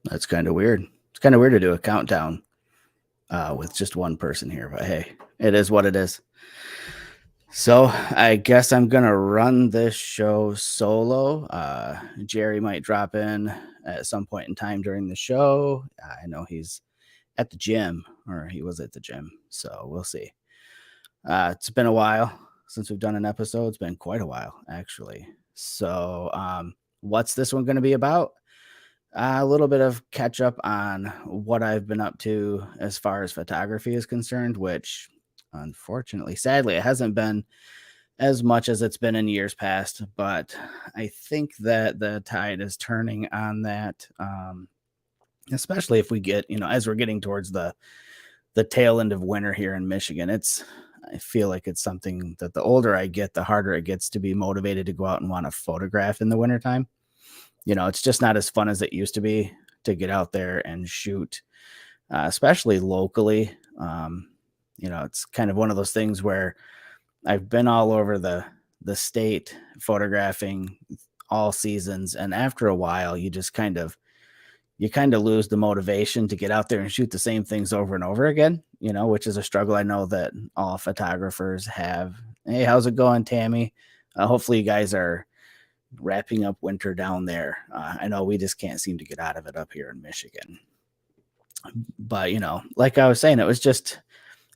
That's kind of weird. It's kind of weird to do a countdown with just one person here, but hey, it is what it is. So I guess I'm gonna run this show solo. Jerry might drop in at some point in time during the show. I know he's at the gym, or he was at the gym, so we'll see. It's been a while since we've done an episode. It's been quite a while, actually. So, what's this one going to be about? A little bit of catch up on what I've been up to as far as photography is concerned, which unfortunately, sadly, it hasn't been as much as it's been in years past. But I think that the tide is turning on that, especially if we get, as we're getting towards the tail end of winter here in Michigan. I feel like it's something that the older I get, the harder it gets to be motivated to go out and want to photograph in the wintertime. It's just not as fun as it used to be to get out there and shoot, especially locally. It's kind of one of those things where I've been all over the state photographing all seasons, and after a while, you kind of lose the motivation to get out there and shoot the same things over and over again, which is a struggle I know that all photographers have. Hey, how's it going, Tammy? Hopefully, you guys are wrapping up winter down there. I know we just can't seem to get out of it up here in Michigan. But, like I was saying,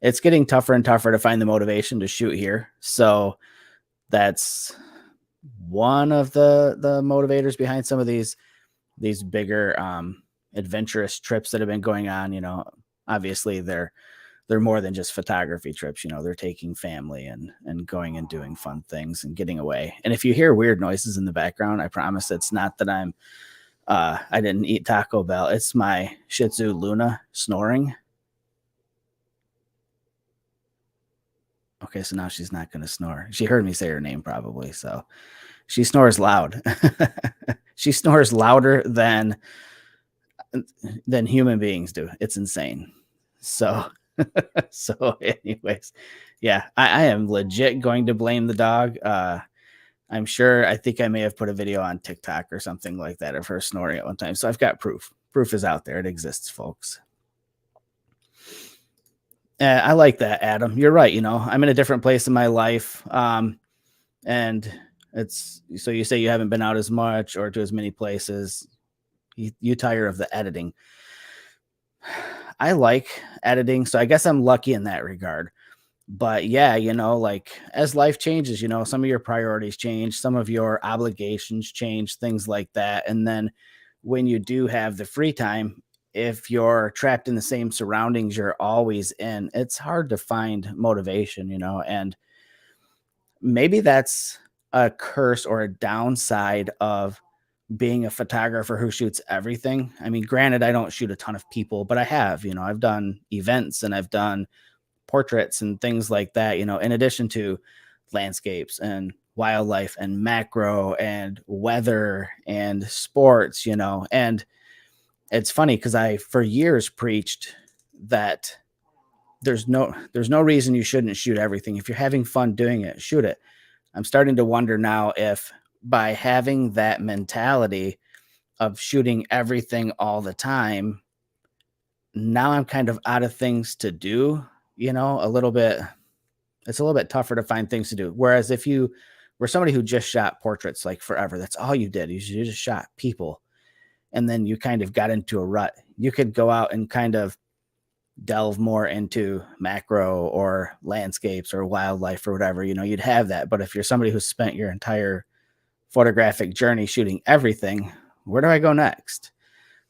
it's getting tougher and tougher to find the motivation to shoot here. So that's one of the motivators behind some of these bigger adventurous trips that have been going on. Obviously they're more than just photography trips. They're taking family and going and doing fun things and getting away. And if you hear weird noises in the background, I promise it's not that I didn't eat Taco Bell. It's my Shih Tzu Luna snoring. Okay, so now she's not going to snore. She heard me say her name probably, so she snores loud. She snores louder than human beings do. It's insane. So, anyways, yeah, I am legit going to blame the dog. I think I may have put a video on TikTok or something like that of her snoring at one time. So I've got proof. Proof is out there. It exists, folks. I like that, Adam. You're right. I'm in a different place in my life. And it's so you say you haven't been out as much or to as many places. You tire of the editing. I like editing, so I guess I'm lucky in that regard. But yeah, like as life changes, some of your priorities change, some of your obligations change, things like that. And then when you do have the free time, if you're trapped in the same surroundings you're always in, it's hard to find motivation, and maybe that's a curse or a downside of being a photographer who shoots everything. I mean, granted, I don't shoot a ton of people, but I have, I've done events and I've done portraits and things like that, in addition to landscapes and wildlife and macro and weather and sports, and it's funny because I for years preached that there's no reason you shouldn't shoot everything. If you're having fun doing it, shoot it. I'm starting to wonder now if by having that mentality of shooting everything all the time, now I'm kind of out of things to do, a little bit. It's a little bit tougher to find things to do. Whereas if you were somebody who just shot portraits like forever, that's all you did. You just shot people. And then you kind of got into a rut. You could go out and kind of delve more into macro or landscapes or wildlife or whatever, you'd have that. But if you're somebody who's spent your entire photographic journey shooting everything, where do I go next?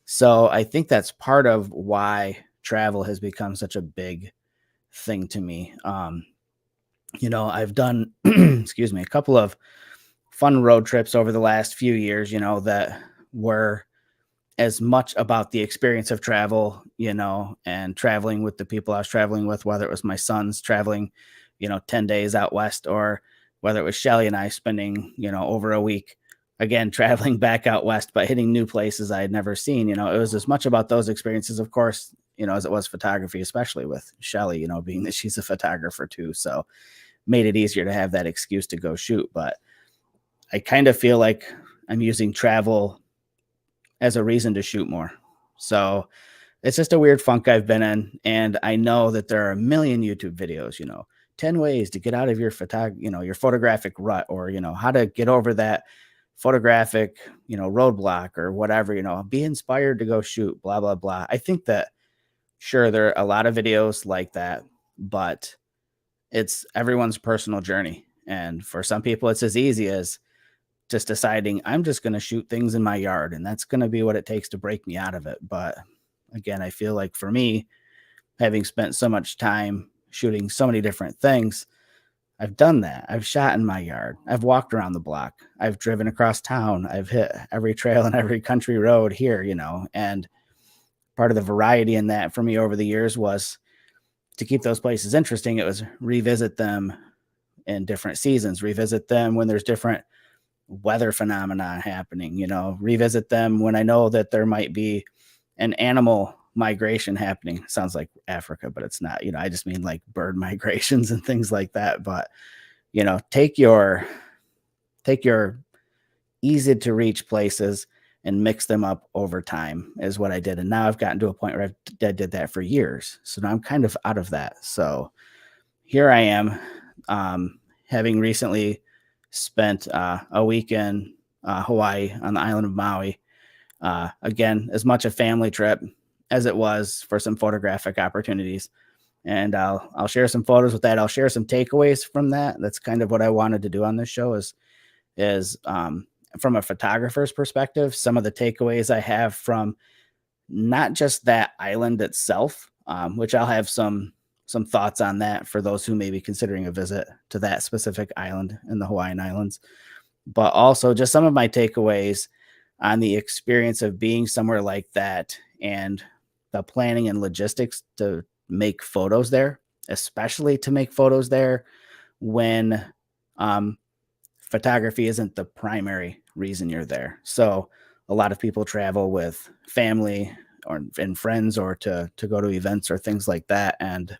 So I think that's part of why travel has become such a big thing to me. I've done, excuse me, a couple of fun road trips over the last few years, that were as much about the experience of travel, and traveling with the people I was traveling with, whether it was my sons traveling, 10 days out west, or whether it was Shelly and I spending, over a week, again, traveling back out west, but hitting new places I had never seen. It was as much about those experiences, of course, as it was photography, especially with Shelly, being that she's a photographer too. So made it easier to have that excuse to go shoot. But I kind of feel like I'm using travel as a reason to shoot more. So it's just a weird funk I've been in, and I know that there are a million YouTube videos, 10 ways to get out of your photographic rut, or, how to get over that photographic, roadblock or whatever, be inspired to go shoot, blah, blah, blah. I think that sure, there are a lot of videos like that, but it's everyone's personal journey. And for some people, it's as easy as just deciding I'm just going to shoot things in my yard, and that's going to be what it takes to break me out of it. But again, I feel like for me, having spent so much time shooting so many different things, I've done that. I've shot in my yard. I've walked around the block. I've driven across town. I've hit every trail and every country road here, and part of the variety in that for me over the years was to keep those places interesting. It was revisit them in different seasons, revisit them when there's different weather phenomena happening, revisit them when I know that there might be an animal migration happening. Sounds like Africa, but it's not, I just mean like bird migrations and things like that. But, take your easy to reach places and mix them up over time is what I did. And now I've gotten to a point where I did that for years. So now I'm kind of out of that. So here I am, having recently spent a week in Hawaii on the island of Maui. Again, as much a family trip as it was for some photographic opportunities. And I'll share some photos with that. I'll share some takeaways from that. That's kind of what I wanted to do on this show is from a photographer's perspective, some of the takeaways I have from not just that island itself, which I'll have some thoughts on that for those who may be considering a visit to that specific island in the Hawaiian Islands, but also just some of my takeaways on the experience of being somewhere like that and the planning and logistics to make photos there, especially to make photos there when photography isn't the primary reason you're there. So a lot of people travel with family and friends, or to go to events or things like that. And,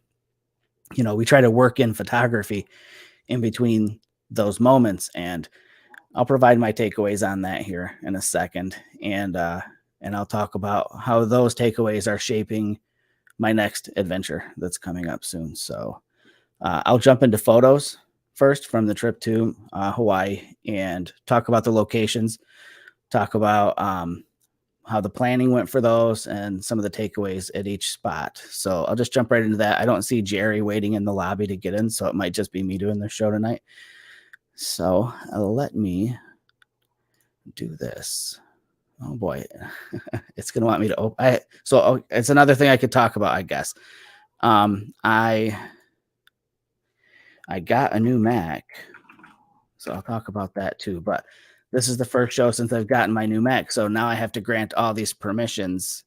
we try to work in photography in between those moments. And I'll provide my takeaways on that here in a second. And I'll talk about how those takeaways are shaping my next adventure that's coming up soon. So I'll jump into photos first from the trip to Hawaii and talk about the locations, talk about how the planning went for those and some of the takeaways at each spot. So I'll just jump right into that. I don't see Jerry waiting in the lobby to get in, so it might just be me doing the show tonight. So let me do this. Oh boy, it's gonna want me to open. It's another thing I could talk about, I guess. I got a new Mac, so I'll talk about that too. But this is the first show since I've gotten my new Mac, so now I have to grant all these permissions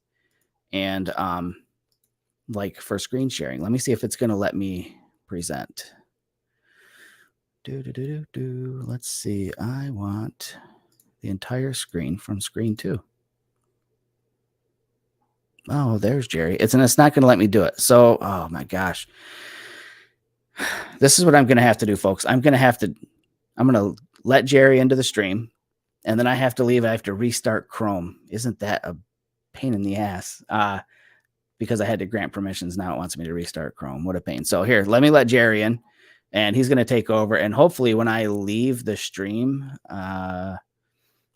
and like for screen sharing. Let me see if it's gonna let me present. Let's see. I want the entire screen from screen 2. Oh, there's Jerry. It's not going to let me do it. So, oh my gosh. This is what I'm going to have to do, folks. I'm going to let Jerry into the stream, and then I have to leave. I have to restart Chrome. Isn't that a pain in the ass? Because I had to grant permissions. Now it wants me to restart Chrome. What a pain. So here, let me let Jerry in, and he's going to take over. And hopefully when I leave the stream,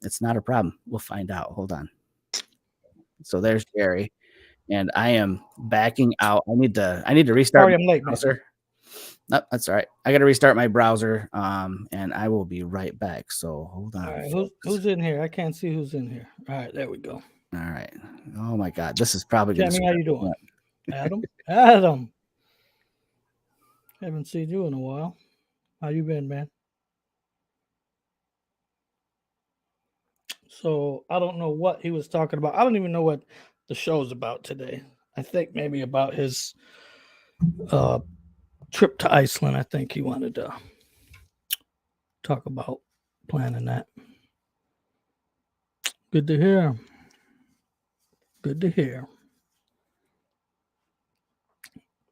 it's not a problem. We'll find out. Hold on. So there's Jerry. And I am backing out. I need to restart. Sorry, I'm late, browser. No, that's all right. I got to restart my browser, and I will be right back. So hold on. All right, who's in here? I can't see who's in here. All right, there we go. All right. Oh my God, this is probably going to. Jamie, how you doing? Adam. Haven't seen you in a while. How you been, man? So I don't know what he was talking about. I don't even know what the show's about today. I think maybe about his trip to Iceland. I think he wanted to talk about planning that. Good to hear. Good to hear.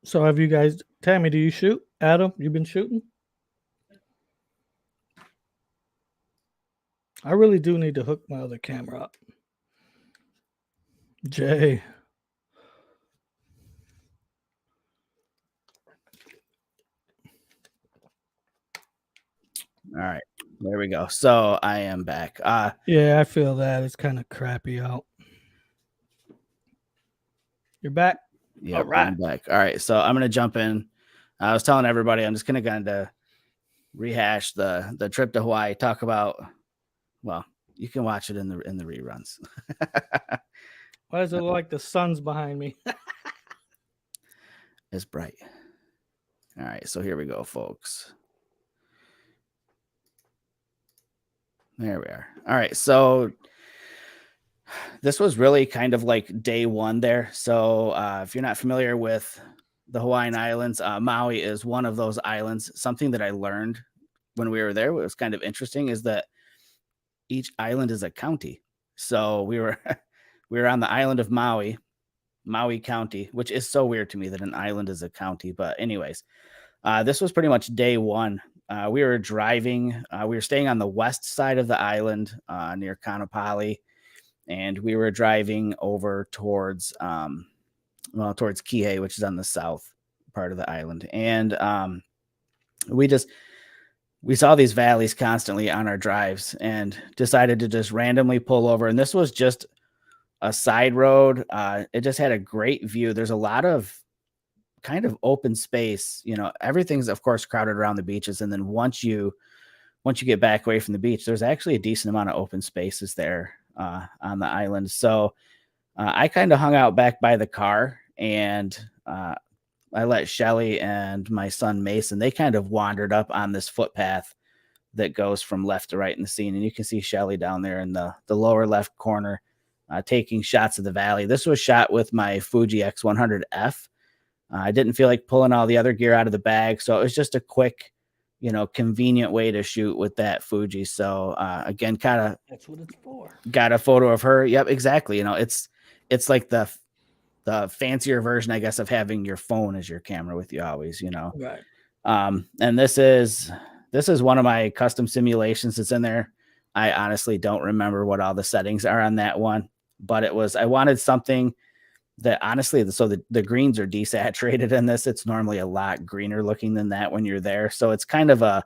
So have you guys, Tammy, do you shoot? Adam, you been shooting? I really do need to hook my other camera up. Jay. All right, there we go. So I am back. Yeah, I feel that. It's kind of crappy out. You're back? All Yep, right. I'm back. All right, so I'm gonna jump in. I was telling everybody I'm just gonna kind of rehash the trip to Hawaii. Talk about, well, you can watch it in the reruns. Why does it look like the sun's behind me? It's bright. All right, so here we go, folks. There we are. All right, so this was really kind of like day one there. So if you're not familiar with the Hawaiian Islands, Maui is one of those islands. Something that I learned when we were there, what was kind of interesting, is that each island is a county. So we were we were on the island of Maui, Maui County, which is so weird to me that an island is a county. But anyways, this was pretty much day one. We were driving. We were staying on the west side of the island near Kanapali, and we were driving over towards towards Kihei, which is on the south part of the island. And we just we saw these valleys constantly on our drives and decided to just randomly pull over. And this was just a side road. It just had a great view. There's a lot of kind of open space. Everything's of course crowded around the beaches, and then once you get back away from the beach, there's actually a decent amount of open spaces there on the island. So I kind of hung out back by the car, and I let Shelly and my son Mason, they kind of wandered up on this footpath that goes from left to right in the scene. And you can see Shelly down there in the lower left corner taking shots of the valley. This was shot with my Fuji X100F. I didn't feel like pulling all the other gear out of the bag, so it was just a quick, convenient way to shoot with that Fuji. So again, kind of That's what it's for. got a photo of her. Yep, exactly. It's like the fancier version, I guess, of having your phone as your camera with you always. Right. And this is one of my custom simulations that's in there. I honestly don't remember what all the settings are on that one, but I wanted something that honestly, so the greens are desaturated in this. It's normally a lot greener looking than that when you're there. So it's kind of a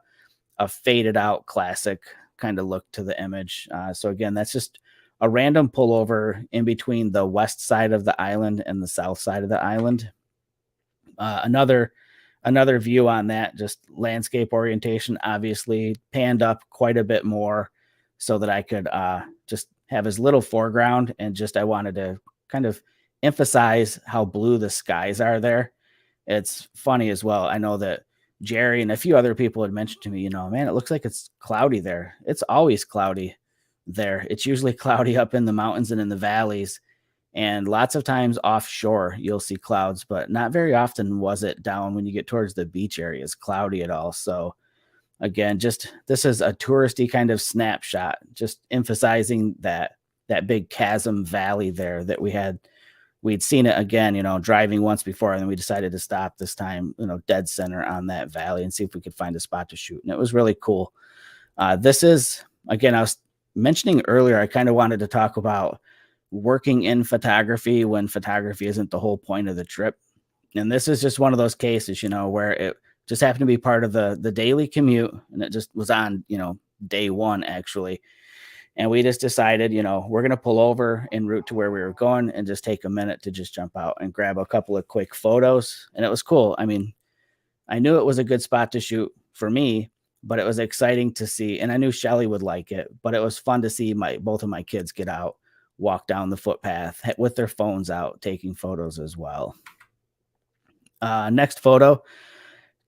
faded out classic kind of look to the image. So again, that's just a random pullover in between the west side of the island and the south side of the island. Another view on that, just landscape orientation, obviously panned up quite a bit more so that I could just have as little foreground, and just I wanted to kind of emphasize how blue the skies are there. It's funny as well. I know that Jerry and a few other people had mentioned to me, man, it looks like it's cloudy there. It's always cloudy there. It's usually cloudy up in the mountains and in the valleys, and lots of times offshore you'll see clouds, but not very often was it down when you get towards the beach areas cloudy at all. So again, just this is a touristy kind of snapshot, just emphasizing that big chasm valley there that we'd seen it again, driving once before, and then we decided to stop this time, dead center on that valley and see if we could find a spot to shoot. And it was really cool. This is, again, I was mentioning earlier, I kind of wanted to talk about working in photography when photography isn't the whole point of the trip. And this is just one of those cases, where it just happened to be part of the daily commute, and it just was on, day one actually. And we just decided, we're going to pull over en route to where we were going and just take a minute to just jump out and grab a couple of quick photos. And it was cool. I mean, I knew it was a good spot to shoot for me, but it was exciting to see. And I knew Shelly would like it, but it was fun to see both of my kids get out, walk down the footpath with their phones out, taking photos as well. Next photo,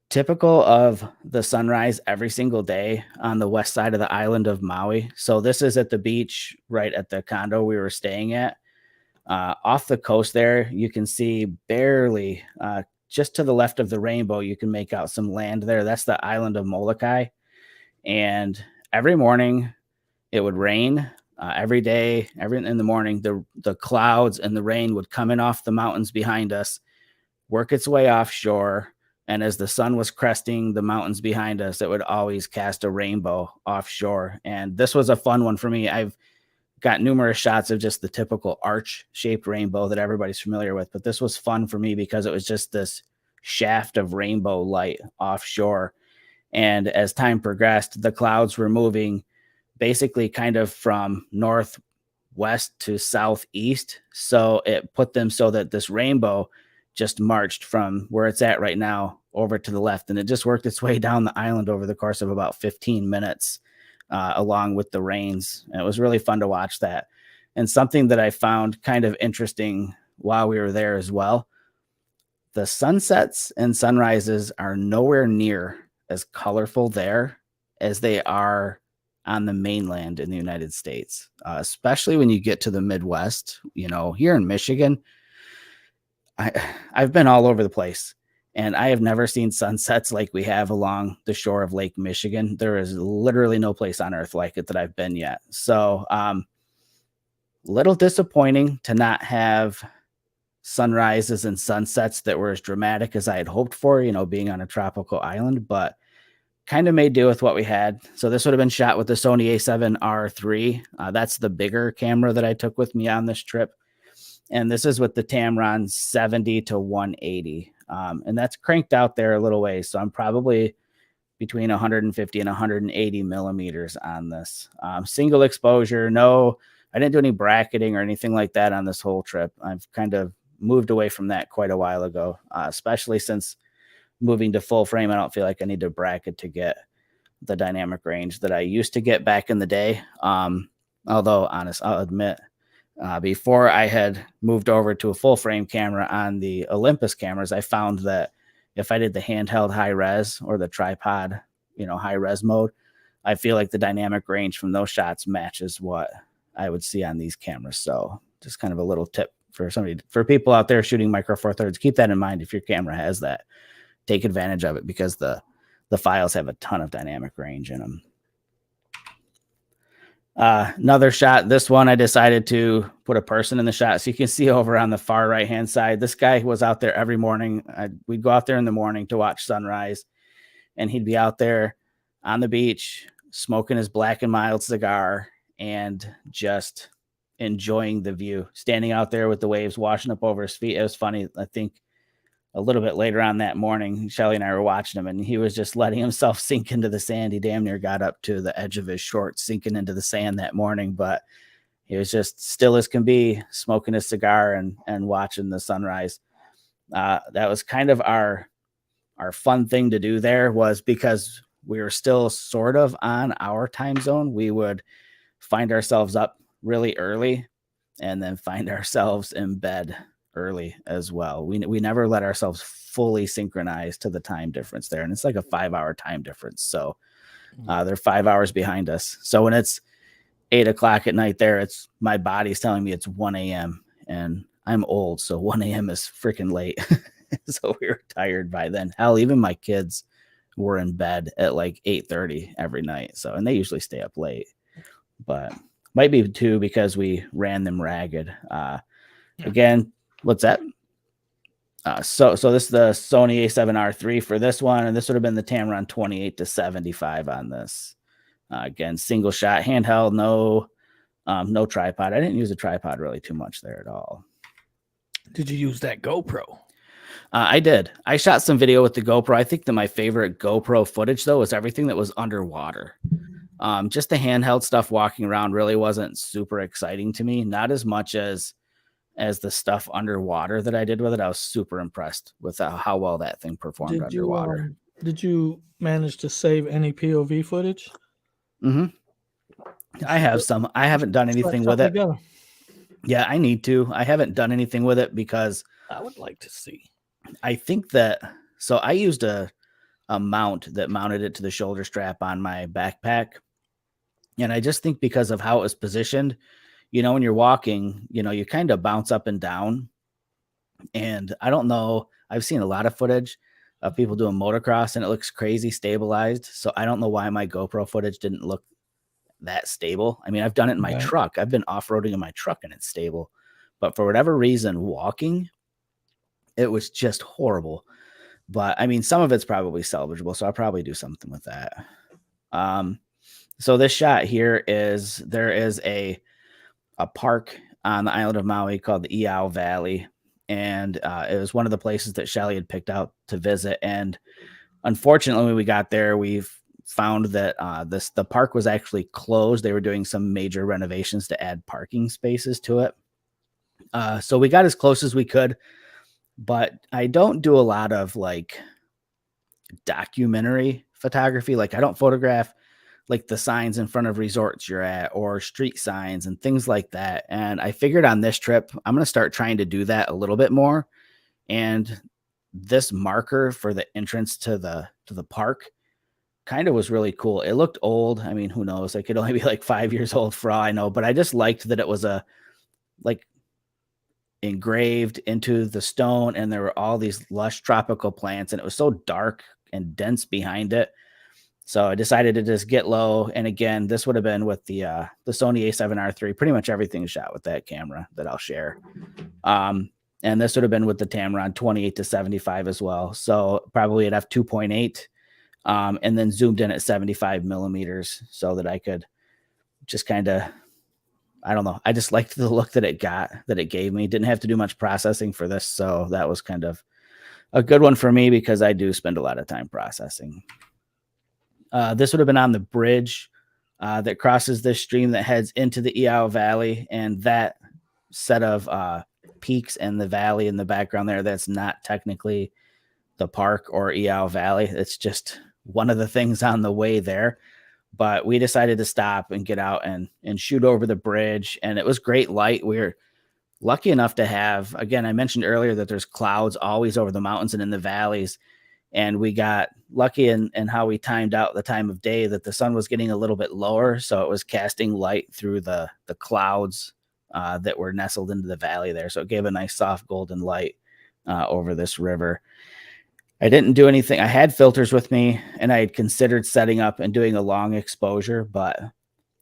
typical of the sunrise every single day on the west side of the island of Maui. So this is at the beach, right at the condo we were staying at. Off the coast there, you can see barely, just to the left of the rainbow, you can make out some land there. That's the island of Molokai. And every morning it would rain. Every day, in the morning, the clouds and the rain would come in off the mountains behind us, work its way offshore. And as the sun was cresting the mountains behind us, it would always cast a rainbow offshore. And this was a fun one for me. I've got numerous shots of just the typical arch-shaped rainbow that everybody's familiar with. But this was fun for me because it was just this shaft of rainbow light offshore. And as time progressed, the clouds were moving basically kind of from northwest to southeast. So it put them so that this rainbow just marched from where it's at right now over to the left. And it just worked its way down the island over the course of about 15 minutes, along with the rains. And it was really fun to watch that. And something that I found kind of interesting while we were there as well, the sunsets and sunrises are nowhere near as colorful there as they are on the mainland in the United States, especially when you get to the Midwest. Here in Michigan, I've been all over the place, and I have never seen sunsets like we have along the shore of Lake Michigan. There is literally no place on earth like it that I've been yet. So, little disappointing to not have sunrises and sunsets that were as dramatic as I had hoped for, being on a tropical island, but kind of made do with what we had. So this would have been shot with the Sony A7R III. That's the bigger camera that I took with me on this trip. And this is with the Tamron 70 to 180. And that's cranked out there a little way. So I'm probably between 150 and 180 millimeters on this. Single exposure. No, I didn't do any bracketing or anything like that on this whole trip. I've kind of moved away from that quite a while ago, especially since moving to full frame. I don't feel like I need to bracket to get the dynamic range that I used to get back in the day. Although I'll admit, before I had moved over to a full frame camera on the Olympus cameras, I found that if I did the handheld high res or the tripod, high res mode, I feel like the dynamic range from those shots matches what I would see on these cameras. So just kind of a little tip for people out there shooting Micro Four Thirds. Keep that in mind. If your camera has that, take advantage of it, because the files have a ton of dynamic range in them. Another shot. This one, I decided to put a person in the shot. So you can see over on the far right-hand side, this guy was out there every morning. We'd go out there in the morning to watch sunrise, and he'd be out there on the beach smoking his Black and Mild cigar and just enjoying the view, standing out there with the waves washing up over his feet. It was funny. I think a little bit later on that morning, Shelly and I were watching him, and he was just letting himself sink into the sand. He damn near got up to the edge of his shorts, sinking into the sand that morning, but he was just still as can be, smoking his cigar and watching the sunrise. That was kind of our fun thing to do there, was because we were still sort of on our time zone. We would find ourselves up really early and then find ourselves in bed early as well. We never let ourselves fully synchronize to the time difference there. And it's like a 5-hour time difference. So they're 5 hours behind us. So when it's 8 o'clock at night there, it's my body's telling me it's 1 a.m. and I'm old. So 1 a.m. is freaking late. So we were tired by then. Hell, even my kids were in bed at like 8:30 every night. So, and they usually stay up late, but might be too because we ran them ragged. Again, what's that? So this is the Sony A7R III for this one, and this would have been the Tamron 28 to 75 on this. Again, single shot, handheld, no tripod. I didn't use a tripod really too much there at all. Did you use that GoPro? I did. I shot some video with the GoPro. I think that my favorite GoPro footage, though, was everything that was underwater. Just the handheld stuff walking around really wasn't super exciting to me. Not as much as the stuff underwater that I did with it. I was super impressed with how well that thing performed underwater. Did you manage to save any POV footage? Mm-hmm. I have some. I haven't done anything with it. Together. Yeah, I need to. I haven't done anything with it because I would like to see. I think that, so I used a mount that mounted it to the shoulder strap on my backpack. And I just think because of how it was positioned, when you're walking, you kind of bounce up and down. And I don't know, I've seen a lot of footage of people doing motocross and it looks crazy stabilized. So I don't know why my GoPro footage didn't look that stable. I mean, I've done it in my truck. I've been off-roading in my truck and it's stable. But for whatever reason, walking, it was just horrible. But I mean, some of it's probably salvageable, so I'll probably do something with that. So this shot here there is a a park on the island of Maui called the Iao Valley, and it was one of the places that Shelly had picked out to visit. And unfortunately, when we got there, we found that the park was actually closed. They were doing some major renovations to add parking spaces to it. So we got as close as we could, but I don't do a lot of like documentary photography. Like I don't photograph like the signs in front of resorts you're at or street signs and things like that. And I figured on this trip, I'm going to start trying to do that a little bit more. And this marker for the entrance to the park kind of was really cool. It looked old. I mean, who knows? It could only be like 5 years old for all I know, but I just liked that it was a like engraved into the stone and there were all these lush tropical plants and it was so dark and dense behind it. So I decided to just get low. And again, this would have been with the Sony A7R III. Pretty much everything is shot with that camera that I'll share. And this would have been with the Tamron 28-75 as well. So probably at f2.8, and then zoomed in at 75 millimeters so that I could just kind of, I don't know. I just liked the look that it gave me. Didn't have to do much processing for this. So that was kind of a good one for me because I do spend a lot of time processing. This would have been on the bridge that crosses this stream that heads into the Iao Valley, and that set of peaks and the valley in the background there, that's not technically the park or Iao Valley. It's just one of the things on the way there. But we decided to stop and get out and shoot over the bridge, and it was great light. We were lucky enough to have, again, I mentioned earlier that there's clouds always over the mountains and in the valleys. And we got lucky in how we timed out the time of day that the sun was getting a little bit lower. So it was casting light through the clouds that were nestled into the valley there. So it gave a nice soft golden light over this river. I didn't do anything. I had filters with me and I had considered setting up and doing a long exposure, but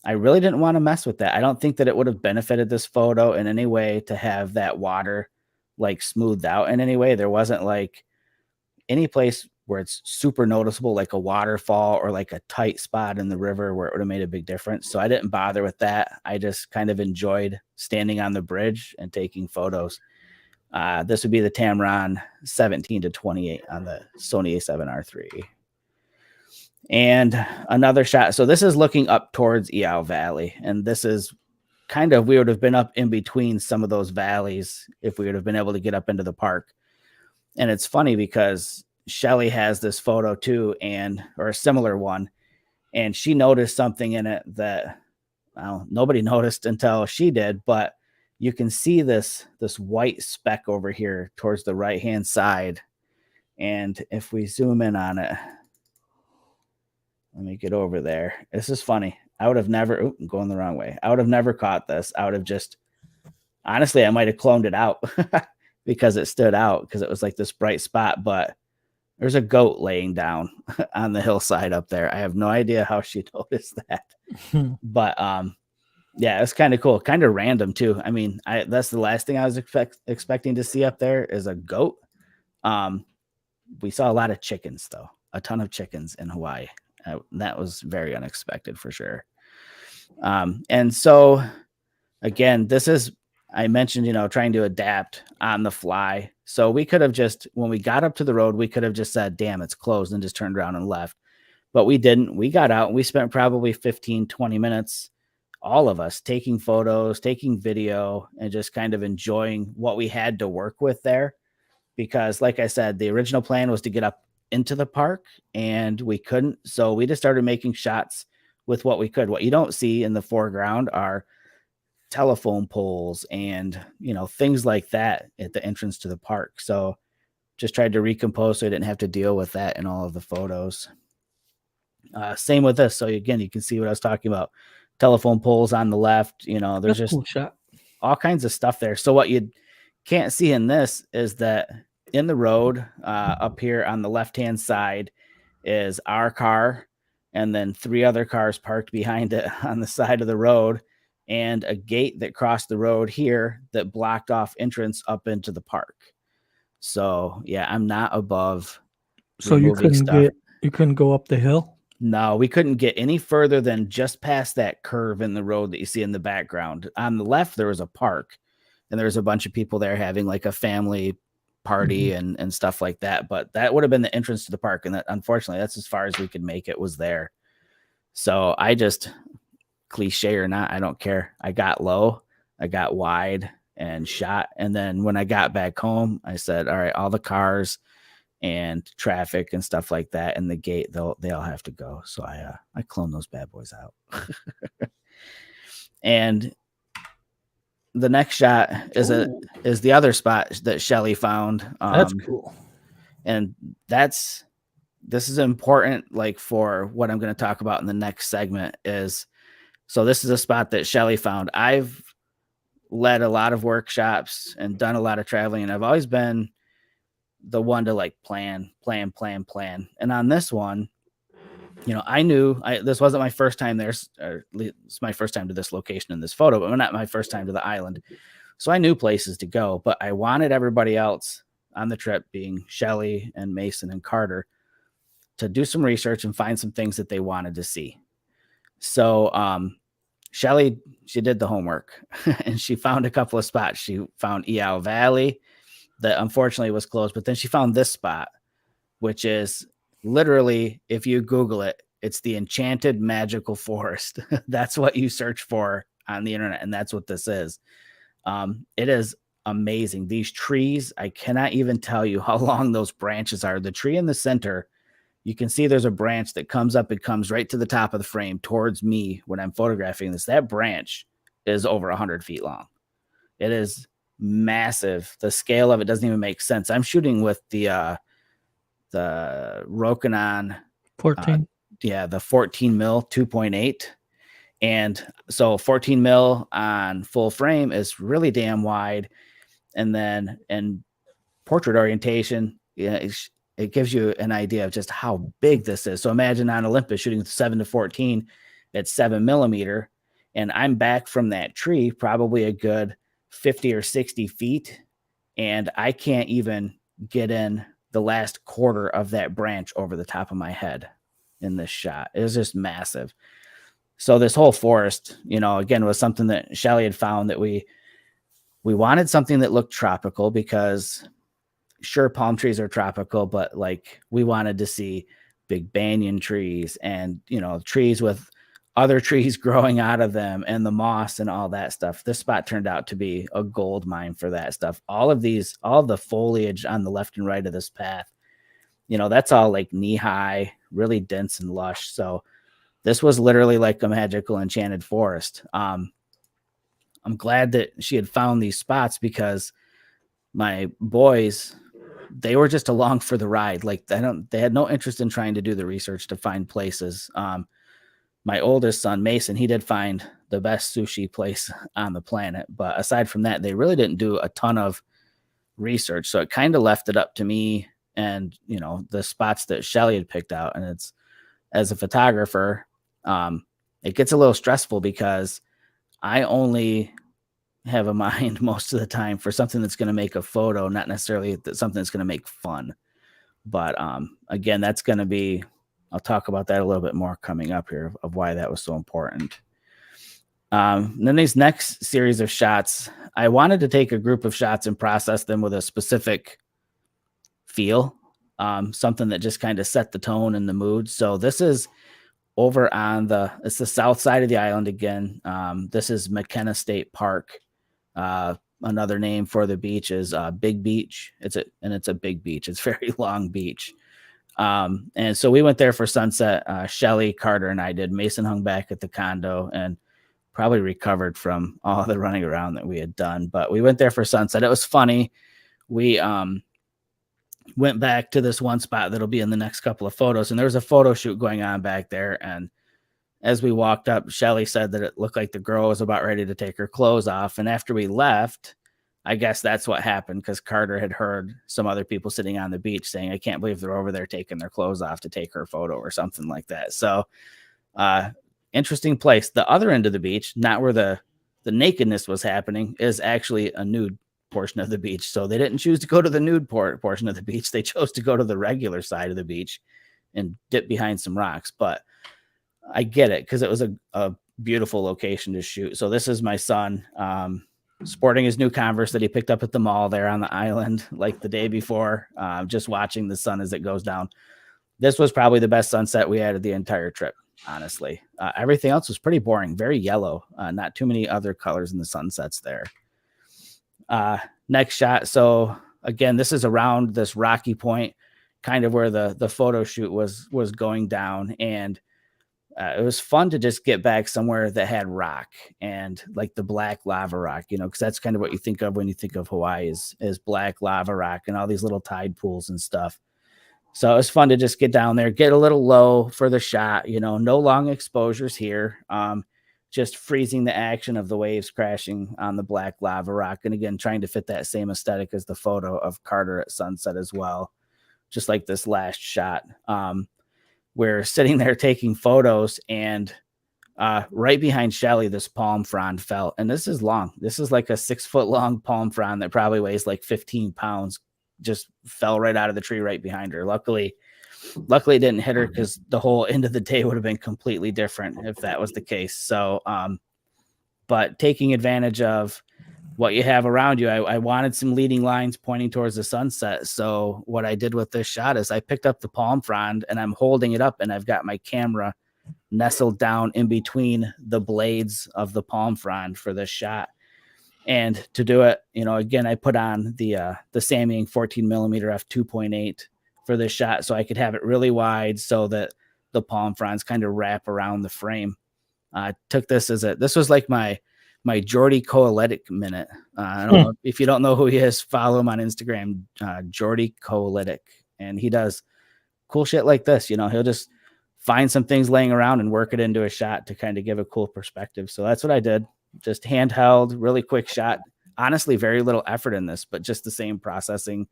I really didn't want to mess with that. I don't think that it would have benefited this photo in any way to have that water like smoothed out in any way. There wasn't like any place where it's super noticeable, like a waterfall or like a tight spot in the river where it would have made a big difference. So I didn't bother with that. I just kind of enjoyed standing on the bridge and taking photos. This would be the Tamron 17-28 on the Sony A7R III. And another shot. So this is looking up towards Iao Valley. And this is kind of, we would have been up in between some of those valleys if we would have been able to get up into the park. And it's funny because Shelly has this photo too, or a similar one. And she noticed something in it that nobody noticed until she did, but you can see this white speck over here towards the right-hand side. And if we zoom in on it, let me get over there. This is funny. I would have never, I'm going the wrong way. I would have never caught this. I would have just, honestly, I might have cloned it out because it stood out because it was like this bright spot, but there's a goat laying down on the hillside up there. I have no idea how she noticed that, but yeah, it's kind of cool, kind of random too. I mean, that's the last thing I was expecting to see up there is a goat. We saw a lot of chickens though, a ton of chickens in Hawaii. That was very unexpected for sure. And so again, this is, I mentioned, trying to adapt on the fly. So we could have just, when we got up to the road, we could have just said, damn, it's closed, and just turned around and left. But we didn't. We got out and we spent probably 15, 20 minutes, all of us, taking photos, taking video, and just kind of enjoying what we had to work with there. Because like I said, the original plan was to get up into the park and we couldn't. So we just started making shots with what we could. What you don't see in the foreground are telephone poles and things like that at the entrance to the park. So just tried to recompose so I didn't have to deal with that in all of the photos. Same with this. So again, you can see what I was talking about. Telephone poles on the left, there's That's just cool shot. all kinds of stuff there. So what you can't see in this is that in the road up here on the left-hand side is our car, and then 3 other cars parked behind it on the side of the road, and a gate that crossed the road here that blocked off entrance up into the park. So yeah, I'm not above So you removing couldn't stuff. you couldn't go up the hill? No, we couldn't get any further than just past that curve in the road that you see in the background. On the left, there was a park, and there was a bunch of people there having like a family party and stuff like that. But that would have been the entrance to the park, and that, unfortunately, that's as far as we could make it, was there. So I just, cliche or not, I don't care. I got low, I got wide and shot. And then when I got back home, I said, all right, all the cars and traffic and stuff like that and the gate, they all have to go. So I cloned those bad boys out. And the next shot is the other spot that Shelly found. That's cool. And this is important, like, for what I'm going to talk about in the next segment is, so this is a spot that Shelly found. I've led a lot of workshops and done a lot of traveling, and I've always been the one to like plan. And on this one, I knew this wasn't my first time there. It's my first time to this location in this photo, but not my first time to the island. So I knew places to go, but I wanted everybody else on the trip, being Shelly and Mason and Carter, to do some research and find some things that they wanted to see. So Shelly, she did the homework and she found a couple of spots. She found Iao Valley that unfortunately was closed, but then she found this spot, which is literally, if you Google it, it's the Enchanted Magical Forest. That's what you search for on the internet, and that's what this is. It is amazing. These trees, I cannot even tell you how long those branches are. The tree in the center, you can see there's a branch that comes up. It comes right to the top of the frame towards me when I'm photographing this. That branch is over 100 feet long. It is massive. The scale of it doesn't even make sense. I'm shooting with the Rokinon 14. The 14 mil 2.8. And so 14 mil on full frame is really damn wide. And then in portrait orientation, it gives you an idea of just how big this is. So imagine on Olympus shooting 7-14 at 7 millimeter. And I'm back from that tree, probably a good 50 or 60 feet. And I can't even get in the last quarter of that branch over the top of my head in this shot. It was just massive. So this whole forest, again, was something that Shelly had found, that we wanted something that looked tropical, because sure, palm trees are tropical, but like, we wanted to see big banyan trees and, trees with other trees growing out of them and the moss and all that stuff. This spot turned out to be a gold mine for that stuff. All of the foliage on the left and right of this path, that's all like knee high, really dense and lush. So this was literally like a magical enchanted forest. I'm glad that she had found these spots, because my boys, they were just along for the ride. Like, they had no interest in trying to do the research to find places. My oldest son, Mason, he did find the best sushi place on the planet. But aside from that, they really didn't do a ton of research. So it kind of left it up to me and, the spots that Shelly had picked out. And it's, as a photographer, it gets a little stressful, because I only have a mind most of the time for something that's going to make a photo, not necessarily something that's going to make fun. But again, that's going to be, I'll talk about that a little bit more coming up here, of why that was so important. Then these next series of shots, I wanted to take a group of shots and process them with a specific feel, something that just kind of set the tone and the mood. So this is over on it's the south side of the island again. This is McKenna State Park. Another name for the beach is Big Beach. It's a big beach. It's a very long beach. And so we went there for sunset. Shelly, Carter, and I did. Mason hung back at the condo and probably recovered from all the running around that we had done. But we went there for sunset. It was funny. We went back to this one spot that'll be in the next couple of photos, and there was a photo shoot going on back there. And as we walked up, Shelly said that it looked like the girl was about ready to take her clothes off. And after we left, I guess that's what happened, because Carter had heard some other people sitting on the beach saying, I can't believe they're over there taking their clothes off to take her photo, or something like that. So interesting place. The other end of the beach, not where the nakedness was happening, is actually a nude portion of the beach. So they didn't choose to go to the nude portion of the beach. They chose to go to the regular side of the beach, and dip behind some rocks. But I get it because it was a beautiful location to shoot. So this is my son sporting his new Converse that he picked up at the mall there on the island like the day before, just watching the sun as it goes down. This was probably the best sunset we had of the entire trip, honestly. Everything else was pretty boring, very yellow, not too many other colors in the sunsets there. Next shot. So again, this is around this rocky point, kind of where the photo shoot was going down. And it was fun to just get back somewhere that had rock and like the black lava rock, because that's kind of what you think of when you think of Hawaii is black lava rock and all these little tide pools and stuff. So it was fun to just get down there, get a little low for the shot, no long exposures here. Just freezing the action of the waves crashing on the black lava rock. And again, trying to fit that same aesthetic as the photo of Carter at sunset as well. Just like this last shot. We're sitting there taking photos, and right behind Shelly, this palm frond fell. And this is long. This is like a 6-foot long palm frond that probably weighs like 15 pounds. Just fell right out of the tree right behind her. Luckily it didn't hit her, because the whole end of the day would have been completely different if that was the case. So, but taking advantage of what you have around you, I wanted some leading lines pointing towards the sunset. So what I did with this shot is I picked up the palm frond and I'm holding it up, and I've got my camera nestled down in between the blades of the palm frond for this shot. And to do it, again, I put on the Samyang 14 millimeter f2.8 for this shot, so I could have it really wide so that the palm fronds kind of wrap around the frame. I took this this was like my Jordy Koalitic minute. I don't know if you don't know who he is, follow him on Instagram, Jordy Koalitic, and he does cool shit like this. He'll just find some things laying around and work it into a shot to kind of give a cool perspective. So that's what I did. Just handheld, really quick shot. Honestly, very little effort in this, but just the same processing,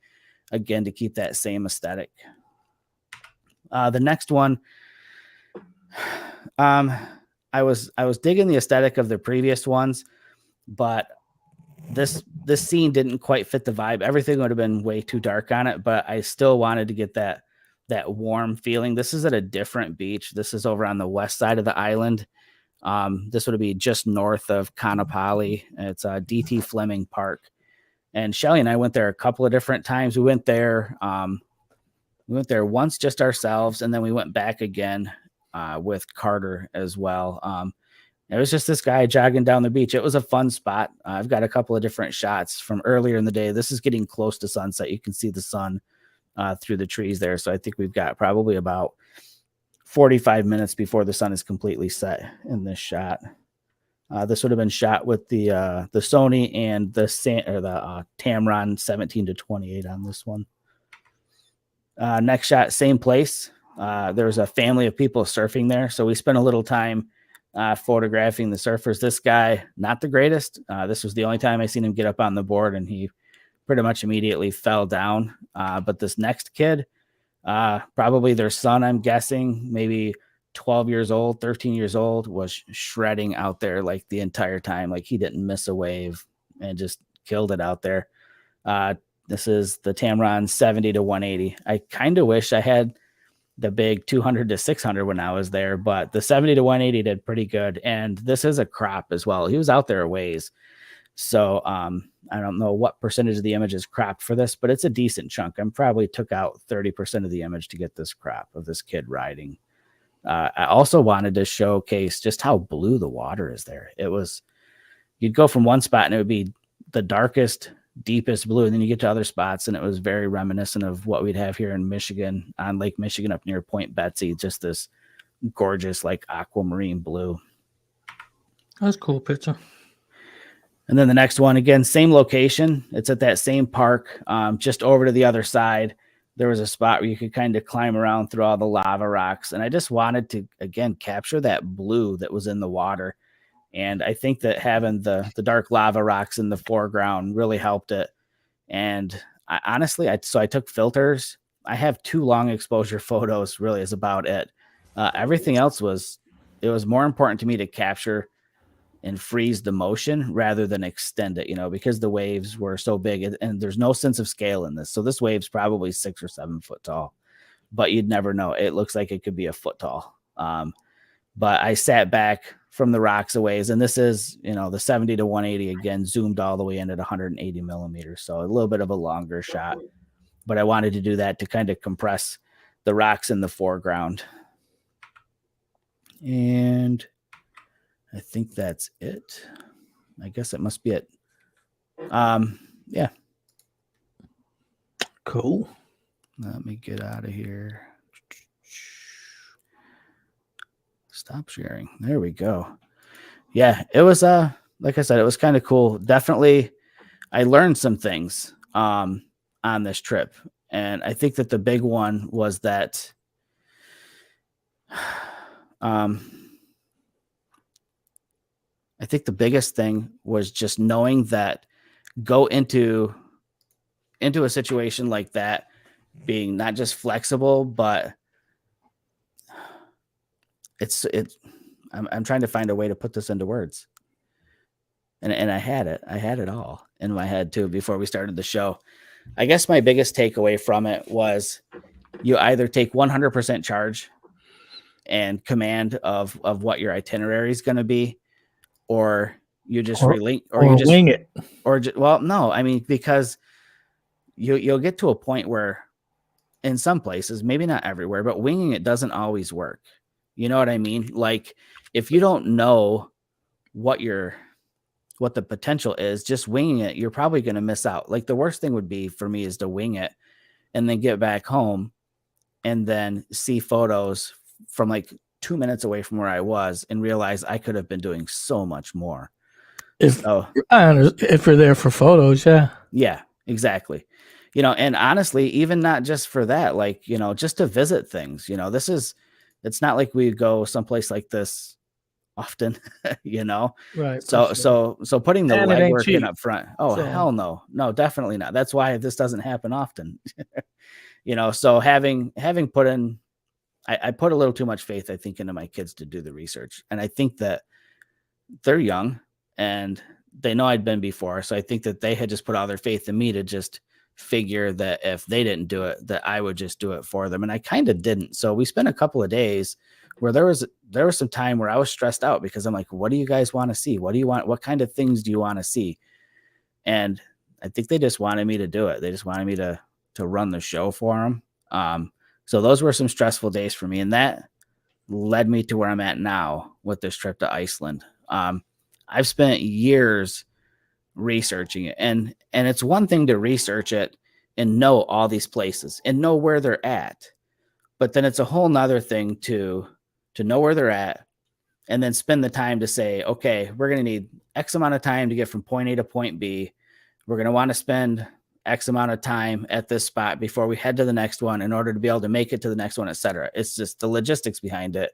again, to keep that same aesthetic. The next one, I was digging the aesthetic of the previous ones, but this scene didn't quite fit the vibe. Everything would have been way too dark on it, but I still wanted to get that warm feeling. This is at a different beach. This is over on the west side of the island. This would be just north of Kaanapali. It's DT Fleming Park. And Shelly and I went there a couple of different times. We went there once just ourselves, and then we went back again with Carter as well. It was just this guy jogging down the beach. It was a fun spot. I've got a couple of different shots from earlier in the day. This is getting close to sunset. You can see the sun through the trees there. So I think we've got probably about 45 minutes before the sun is completely set in this shot. This would have been shot with the Sony and the Tamron 17-28 on this one. Next shot, same place. There was a family of people surfing there, so we spent a little time photographing the surfers. This guy, not the greatest. This was the only time I seen him get up on the board, and he pretty much immediately fell down. But this next kid, probably their son, I'm guessing, maybe 12 years old, 13 years old, was shredding out there like the entire time. Like he didn't miss a wave and just killed it out there. This is the Tamron 70-180. I kind of wish I had the big 200-600 when I was there, but the 70-180 did pretty good. And this is a crop as well. He was out there a ways. So I don't know what percentage of the image is cropped for this, but it's a decent chunk. I probably took out 30% of the image to get this crop of this kid riding. I also wanted to showcase just how blue the water is there. You'd go from one spot and it would be the darkest, deepest blue, and then you get to other spots and it was very reminiscent of what we'd have here in Michigan, on Lake Michigan up near Point Betsy. Just this gorgeous like aquamarine blue. That's a cool picture. And then the next one, again, same location. It's at that same park, just over to the other side. There was a spot where you could kind of climb around through all the lava rocks. And I just wanted to, again, capture that blue that was in the water. And I think that having the dark lava rocks in the foreground really helped it. And I took filters. I have 2 long exposure photos, really is about it. Everything else it was more important to me to capture and freeze the motion rather than extend it, because the waves were so big and there's no sense of scale in this. So this wave's probably 6 or 7 foot tall. but you'd never know. It looks like it could be a foot tall. But I sat back from the rocks a ways, and this is, the 70 to 180 again, zoomed all the way in at 180 millimeters. So a little bit of a longer shot, but I wanted to do that to kind of compress the rocks in the foreground. And I think that's it. I guess it must be it. Yeah. Cool. Let me get out of here. Stop sharing. There we go. Yeah, it was like I said, it was kind of cool. Definitely I learned some things on this trip. And I think that the big one was that I think the biggest thing was just knowing that go into a situation like that being not just flexible, but I'm trying to find a way to put this into words. And I had it all in my head too before we started the show. I guess my biggest takeaway from it was you either take 100% charge and command of what your itinerary is going to be, or you just wing it, well, no, I mean, because you'll get to a point where in some places, maybe not everywhere, but winging it doesn't always work. You know what I mean? Like if you don't know what the potential is, just winging it, you're probably going to miss out. Like the worst thing would be for me is to wing it and then get back home and then see photos from like 2 minutes away from where I was and realize I could have been doing so much more. If you're there for photos, yeah. Yeah, exactly. And honestly, even not just for that, like, just to visit things, it's not like we go someplace like this often, Right. So putting the legwork in up front. Oh, so. Hell no. No, definitely not. That's why this doesn't happen often. So having put in, I put a little too much faith, I think, into my kids to do the research. And I think that they're young and they know I'd been before. So I think that they had just put all their faith in me to just figure that if they didn't do it, that I would just do it for them. And I kind of didn't. So we spent a couple of days where there was some time where I was stressed out because I'm like, what do you guys want to see? What do you want? What kind of things do you want to see? And I think they just wanted me to do it. They just wanted me to run the show for them. So those were some stressful days for me. And that led me to where I'm at now with this trip to Iceland. I've spent years researching it, and it's one thing to research it and know all these places and know where they're at, but then it's a whole nother thing to know where they're at and then spend the time to say, okay, we're going to need X amount of time to get from point A to point B. We're going to want to spend X amount of time at this spot before we head to the next one in order to be able to make it to the next one, etc. It's just the logistics behind it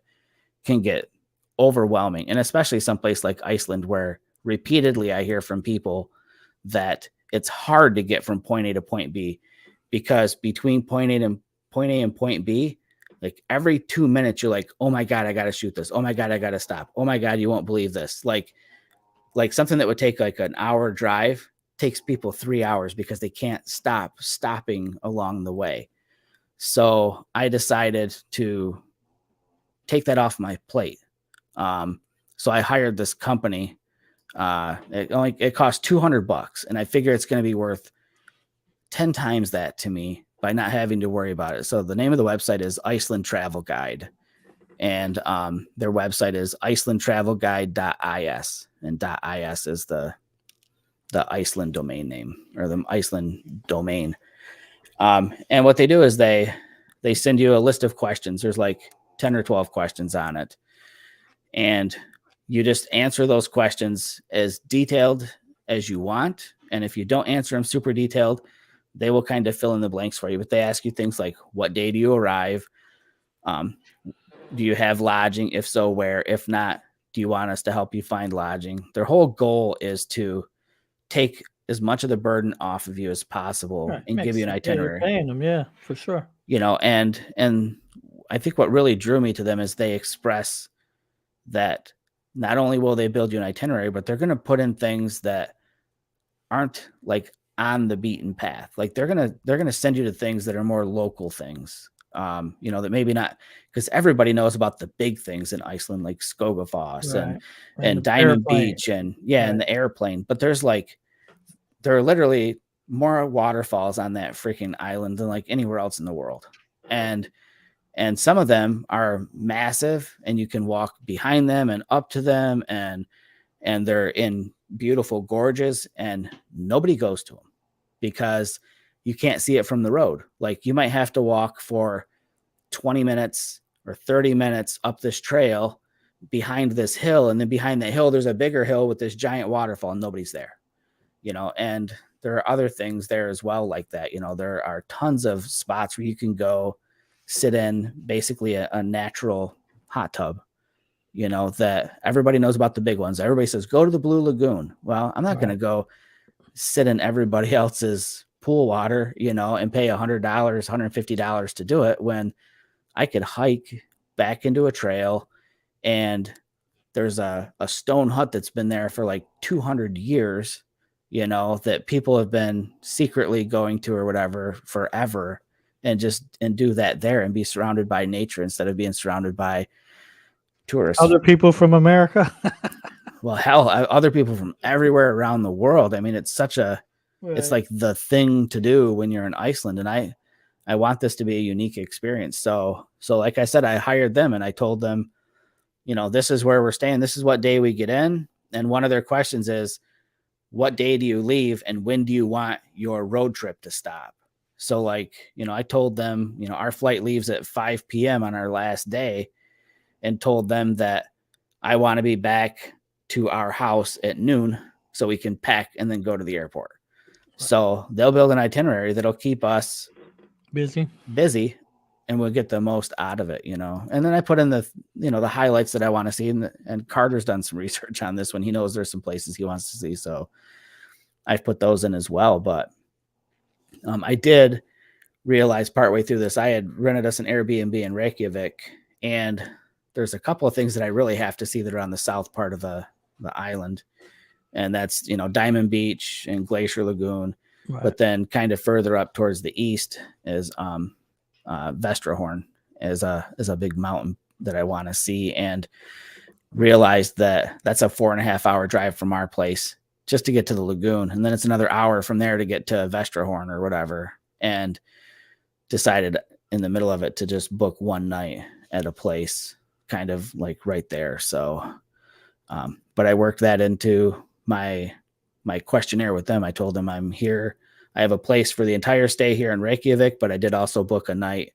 can get overwhelming. And especially someplace like Iceland, where repeatedly I hear from people that it's hard to get from point A to point B because between point A and point B, like every 2 minutes, you're like, oh my God, I got to shoot this. Oh my God, I got to stop. Oh my God, you won't believe this. Like something that would take like an hour drive takes people 3 hours because they can't stop stopping along the way. So I decided to take that off my plate. So I hired this company. It cost $200, and I figure it's going to be worth 10 times that to me by not having to worry about it. So the name of the website is Iceland Travel Guide, and their website is icelandtravelguide.is, and .is is the Iceland domain name, or the Iceland domain. And what they do is they send you a list of questions. There's like 10 or 12 questions on it, and you just answer those questions as detailed as you want. And if you don't answer them super detailed, they will kind of fill in the blanks for you. But they ask you things like, what day do you arrive? Do you have lodging? If so, where? If not, do you want us to help you find lodging? Their whole goal is to take as much of the burden off of you as possible and give you an itinerary. You're paying them, yeah, for sure. And I think what really drew me to them is they express that not only will they build you an itinerary, but they're going to put in things that aren't like on the beaten path. Like they're going to send you to things that are more local things. that maybe not, because everybody knows about the big things in Iceland, like Skogafoss Right. and the Diamond airplane. Beach and and Right. the airplane. But there are literally more waterfalls on that freaking island than like anywhere else in the world. And some of them are massive and you can walk behind them and up to them, and they're in beautiful gorges, and nobody goes to them because you can't see it from the road. Like you might have to walk for 20 minutes or 30 minutes up this trail behind this hill, and then behind that hill there's a bigger hill with this giant waterfall and nobody's there. And there are other things there as well like that. There are tons of spots where you can go sit in basically a natural hot tub, that everybody knows about the big ones. Everybody says, go to the Blue Lagoon. Well, I'm not going to go sit in everybody else's pool water, and pay $100, $150 to do it when I could hike back into a trail, and there's a stone hut that's been there for like 200 years, that people have been secretly going to or whatever forever, and do that there and be surrounded by nature instead of being surrounded by tourists. Other people from America. Well, hell, other people from everywhere around the world. I mean, it's it's like the thing to do when you're in Iceland. And I want this to be a unique experience. So like I said, I hired them and I told them, this is where we're staying. This is what day we get in. And one of their questions is, what day do you leave and when do you want your road trip to stop? So like, I told them, our flight leaves at 5 p.m. on our last day, and told them that I want to be back to our house at noon so we can pack and then go to the airport. So they'll build an itinerary that'll keep us busy and we'll get the most out of it, And then I put in the highlights that I want to see. And Carter's done some research on this one. He knows there's some places he wants to see. So I've put those in as well. But I did realize partway through this, I had rented us an Airbnb in Reykjavik, and there's a couple of things that I really have to see that are on the south part of the island. And that's, Diamond Beach and Glacier Lagoon. Right. But then kind of further up towards the east is Vestrahorn is a big mountain that I want to see, and realized that that's a 4.5 hour drive from our place just to get to the lagoon. And then it's another hour from there to get to Vestrahorn or whatever. And decided in the middle of it to just book one night at a place kind of like right there. So, but I worked that into my questionnaire with them. I told them I'm here. I have a place for the entire stay here in Reykjavik, but I did also book a night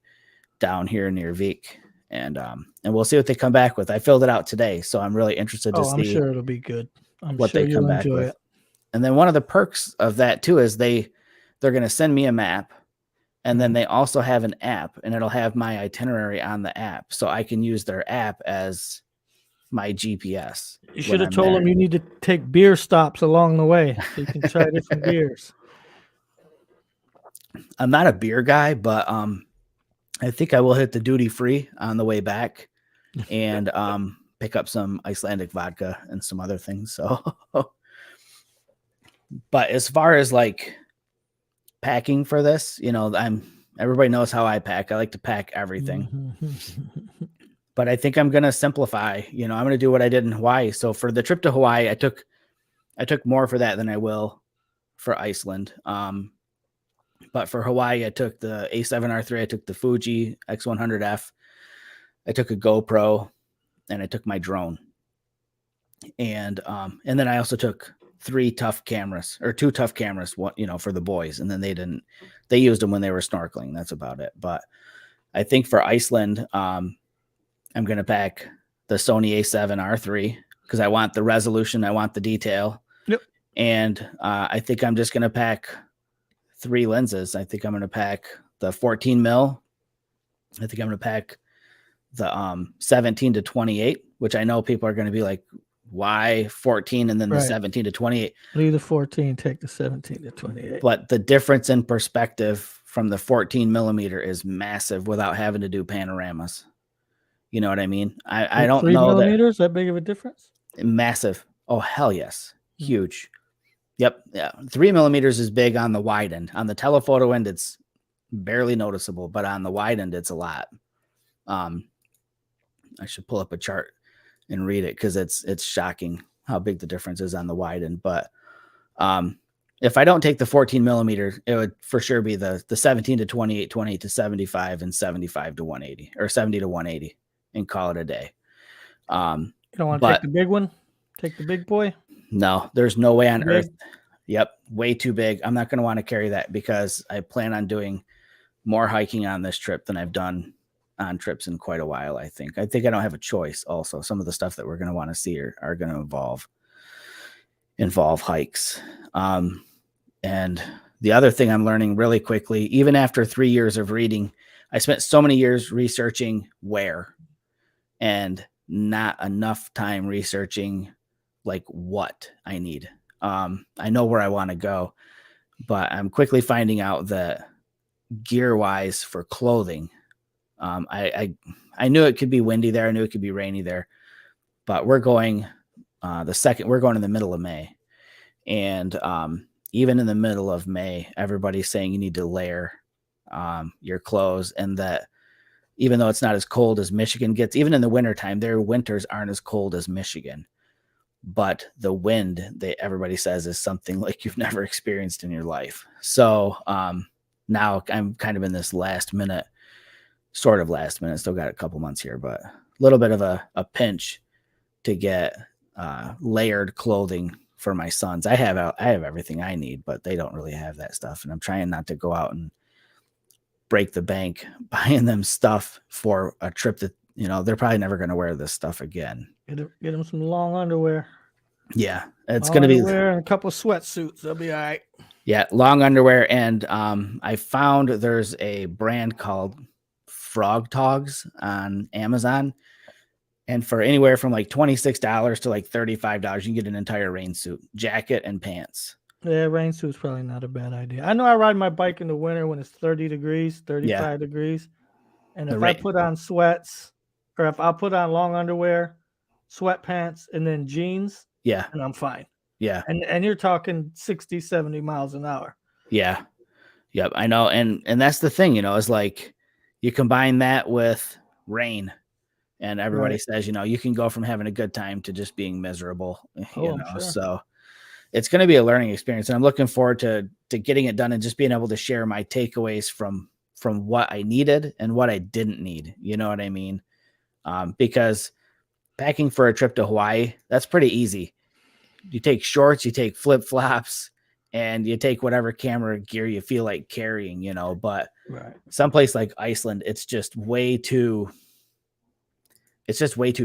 down here near Vik, and we'll see what they come back with. I filled it out today, so I'm really interested to see. I'm sure it'll be good. What they come back with. And then one of the perks of that too is they're going to send me a map, and then they also have an app, and it'll have my itinerary on the app, so I can use their app as my GPS. You should have told them you need to take beer stops along the way so you can try different beers. I'm not a beer guy, but I think I will hit the duty free on the way back and pick up some Icelandic vodka and some other things. So, but as far as like packing for this, everybody knows how I pack. I like to pack everything. But I think I'm going to simplify. I'm going to do what I did in Hawaii. So for the trip to Hawaii, I took more for that than I will for Iceland. But for Hawaii, I took the A7R3, I took the Fuji X100F, I took a GoPro, and I took my drone. And then I also took 2 tough cameras, one, for the boys. And then they used them when they were snorkeling. That's about it. But I think for Iceland, I'm going to pack the Sony A7R3 because I want the resolution. I want the detail. Yep. And I think I'm just going to pack 3 lenses. I think I'm going to pack the 14 mil. I think I'm going to pack the 17 to 28, which I know people are going to be like, why 14 and then the 17 to 28? Leave the 14, take the 17 to 28. But the difference in perspective from the 14 millimeter is massive without having to do panoramas. You know what I mean? I don't know 3 millimeters, that big of a difference? Massive. Oh, hell yes. Huge. Yep. Yeah. 3 millimeters is big on the wide end. On the telephoto end, it's barely noticeable, but on the wide end, it's a lot. I should pull up a chart and read it because it's shocking how big the difference is on the wide end. But if I don't take the 14 millimeter, it would for sure be the 17 to 28, 28 to 75, and 75 to 180, or 70 to 180, and call it a day. You don't want to take the big one? Take the big boy? No, there's no way on earth. Yep, way too big. I'm not going to want to carry that because I plan on doing more hiking on this trip than I've done on trips in quite a while. I think I don't have a choice. Also, some of the stuff that we're going to want to see are going to involve hikes. And the other thing I'm learning really quickly, even after 3 years of reading, I spent so many years researching where, and not enough time researching like what I need. I know where I want to go, but I'm quickly finding out that gear wise for clothing, I knew it could be windy there. I knew it could be rainy there, but we're going we're going in the middle of May. And even in the middle of May, everybody's saying you need to layer your clothes, and that even though it's not as cold as Michigan gets, even in the wintertime, their winters aren't as cold as Michigan. But the wind, everybody says, is something like you've never experienced in your life. So now I'm kind of in this sort of last minute, still got a couple months here, but a little bit of a pinch to get layered clothing for my sons. I have everything I need, but they don't really have that stuff. And I'm trying not to go out and break the bank buying them stuff for a trip that, they're probably never going to wear this stuff again. Get them some long underwear. Yeah, it's going to be and a couple of sweatsuits. They'll be all right. Yeah, long underwear. And I found there's a brand called Frog Togs on Amazon. And for anywhere from like $26 to like $35, you can get an entire rain suit, jacket, and pants. Yeah, rain suit's probably not a bad idea. I know I ride my bike in the winter when it's 30 degrees, 35 degrees. And if I put on sweats, or if I put on long underwear, sweatpants, and then jeans, and I'm fine. Yeah. And you're talking 60, 70 miles an hour. Yeah. Yep. I know. And that's the thing, is like you combine that with rain, and everybody says, you can go from having a good time to just being miserable, Sure. So it's going to be a learning experience. And I'm looking forward to getting it done and just being able to share my takeaways from what I needed and what I didn't need. You know what I mean? Because packing for a trip to Hawaii, that's pretty easy. You take shorts, you take flip-flops, and you take whatever camera gear you feel like carrying, but someplace like Iceland, it's just way too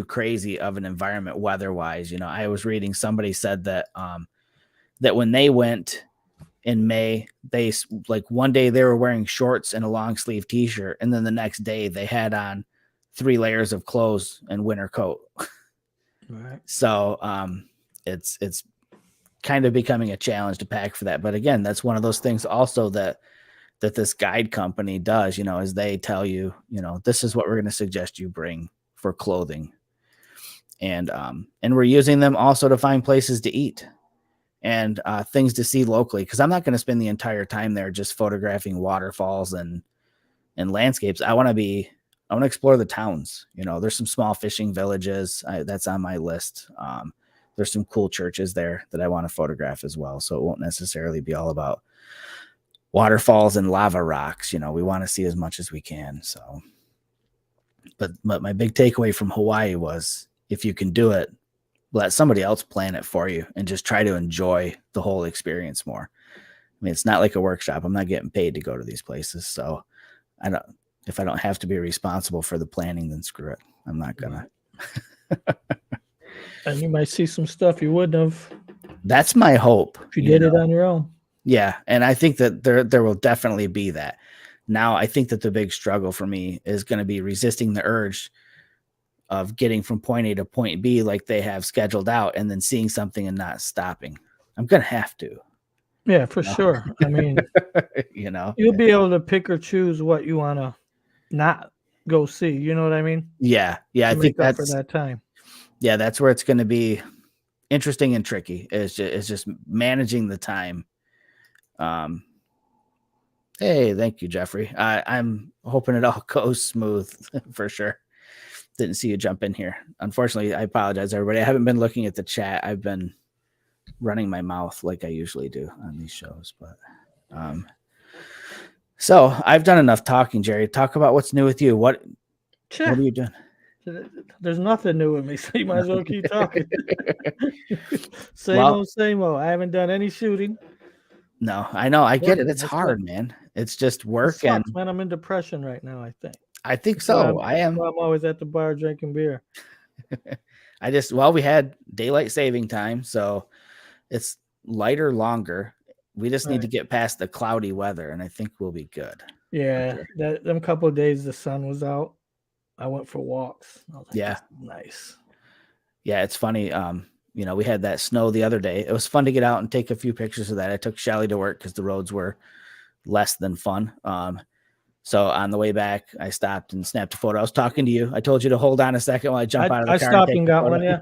crazy of an environment weather-wise. I was reading, somebody said that that when they went in May, they like one day they were wearing shorts and a long sleeve t-shirt, and then the next day they had on 3 layers of clothes and winter coat. So it's kind of becoming a challenge to pack for that. But again, that's one of those things also that this guide company does, is they tell you, this is what we're going to suggest you bring for clothing. And we're using them also to find places to eat and things to see locally, because I'm not going to spend the entire time there just photographing waterfalls and landscapes. I want to explore the towns. There's some small fishing villages that's on my list. There's some cool churches there that I want to photograph as well. So it won't necessarily be all about waterfalls and lava rocks. We want to see as much as we can. So, but my big takeaway from Hawaii was, if you can do it, let somebody else plan it for you and just try to enjoy the whole experience more. I mean, it's not like a workshop. I'm not getting paid to go to these places. So if I don't have to be responsible for the planning, then screw it. I'm not gonna. And you might see some stuff you wouldn't have. That's my hope. If you did it on your own. Yeah. And I think that there will definitely be that. Now, I think that the big struggle for me is going to be resisting the urge of getting from point A to point B like they have scheduled out, and then seeing something and not stopping. I'm going to have to. Yeah, for sure. I mean, you'll be able to pick or choose what you want to not go see. You know what I mean? Yeah. Yeah. I think that's for that time. Yeah. That's where it's going to be interesting and tricky, is just managing the time. Hey, thank you, Jeffrey. I'm hoping it all goes smooth for sure. Didn't see you jump in here. Unfortunately, I apologize, everybody. I haven't been looking at the chat. I've been running my mouth like I usually do on these shows, but so I've done enough talking, Jerry. Talk about what's new with you. What are you doing? There's nothing new with me, so you might as well keep talking. Same old. I haven't done any shooting. No, I know. I get it. It's hard, man. It's just work. It sucks, man. I'm in depression right now, I think. That's so. I am. I'm always at the bar drinking beer. We had daylight saving time, so it's lighter longer. We just need to get past the cloudy weather, and I think we'll be good. Yeah, them couple of days the sun was out, I went for walks. I was like, nice. Yeah, it's funny. We had that snow the other day. It was fun to get out and take a few pictures of that. I took Shelly to work because the roads were less than fun. So on the way back, I stopped and snapped a photo. I was talking to you. I told you to hold on a second while I jump out of the car. I stopped and got one, yeah.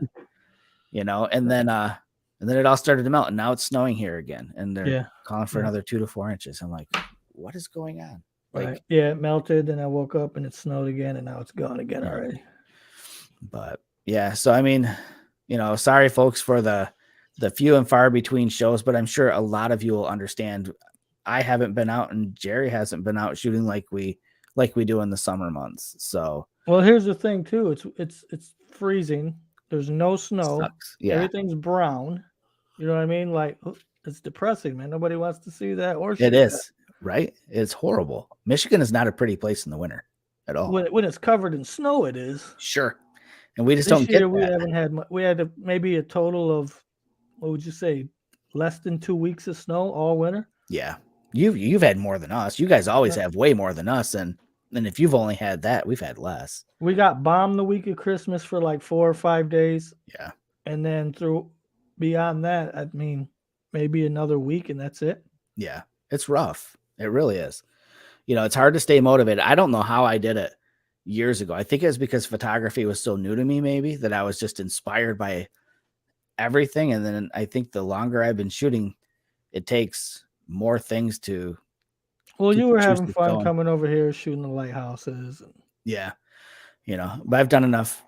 And then it all started to melt, and now it's snowing here again, and they're calling for another 2 to 4 inches. I'm like, what is going on? Like, it melted, and I woke up and it snowed again, and now it's gone again already. But yeah, so I mean, sorry folks for the few and far between shows, but I'm sure a lot of you will understand. I haven't been out, and Jerry hasn't been out shooting like we do in the summer months. So, well, here's the thing too. It's freezing. There's no snow. Sucks. Yeah. Everything's brown. You know what I mean? Like, it's depressing, man. Nobody wants to see that or it is, right? It's horrible. Michigan is not a pretty place in the winter at all. When it's covered in snow, it is. Sure. And we just don't get that. We haven't had, we had maybe a total of, what would you say, less than 2 weeks of snow all winter? Yeah. You've had more than us. You guys always have way more than us. And if you've only had that, we've had less. We got bombed the week of Christmas for like 4 or 5 days. Yeah. And then beyond that, I mean, maybe another week and that's it. Yeah. It's rough. It really is. It's hard to stay motivated. I don't know how I did it years ago. I think it was because photography was so new to me, maybe, that I was just inspired by everything. And then I think the longer I've been shooting, it takes more things to. Well, you were having fun coming over here shooting the lighthouses. Yeah. But I've done enough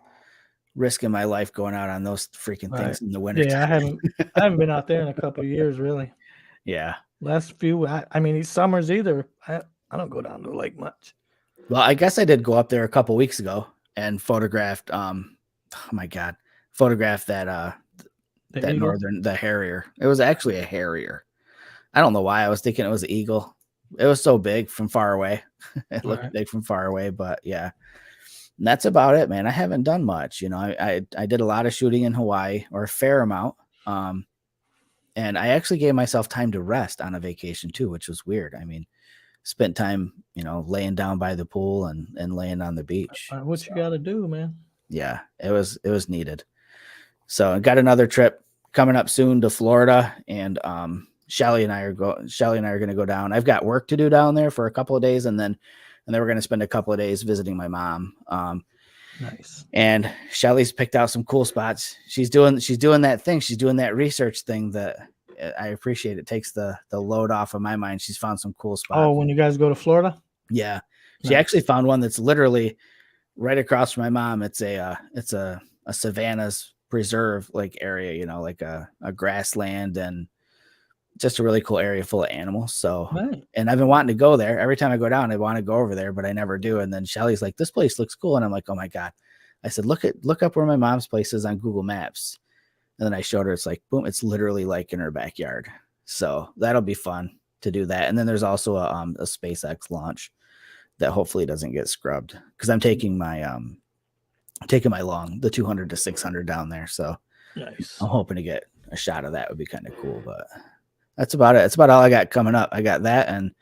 risk in my life going out on those freaking things in the winter. Yeah, I haven't been out there in a couple of years, really. Yeah. Last few, I mean, these summers either. I don't go down to the lake much. Well, I guess I did go up there a couple weeks ago and photographed. Photographed that the Harrier. It was actually a Harrier. I don't know why I was thinking it was an eagle. It was so big from far away. It looked big from far away, but yeah. And that's about it, man. I haven't done much. I did a lot of shooting in Hawaii, or a fair amount. And I actually gave myself time to rest on a vacation too, which was weird. I mean, spent time, laying down by the pool and laying on the beach. What you got to do, man? Yeah, it was needed. So I got another trip coming up soon to Florida, and Shelly and I are going to go down. I've got work to do down there for a couple of days, and then we're going to spend a couple of days visiting my mom. Nice. And Shelly's picked out some cool spots. She's doing that thing. She's doing that research thing that I appreciate. It takes the load off of my mind. She's found some cool spots. Oh, when you guys go to Florida? Yeah. She actually found one that's literally right across from my mom. It's a savannas preserve like area, like a grassland, and just a really cool area full of animals. So, And I've been wanting to go there. Every time I go down, I want to go over there, but I never do. And then Shelly's like, this place looks cool. And I'm like, oh my God. I said, look up where my mom's place is on Google Maps. And then I showed her, it's like, boom, it's literally like in her backyard. So that'll be fun to do that. And then there's also a SpaceX launch that hopefully doesn't get scrubbed, because I'm taking my long, the 200 to 600 down there. So nice. I'm hoping to get a shot of that. Would be kind of cool, but that's about it. That's about all I got coming up. I got that and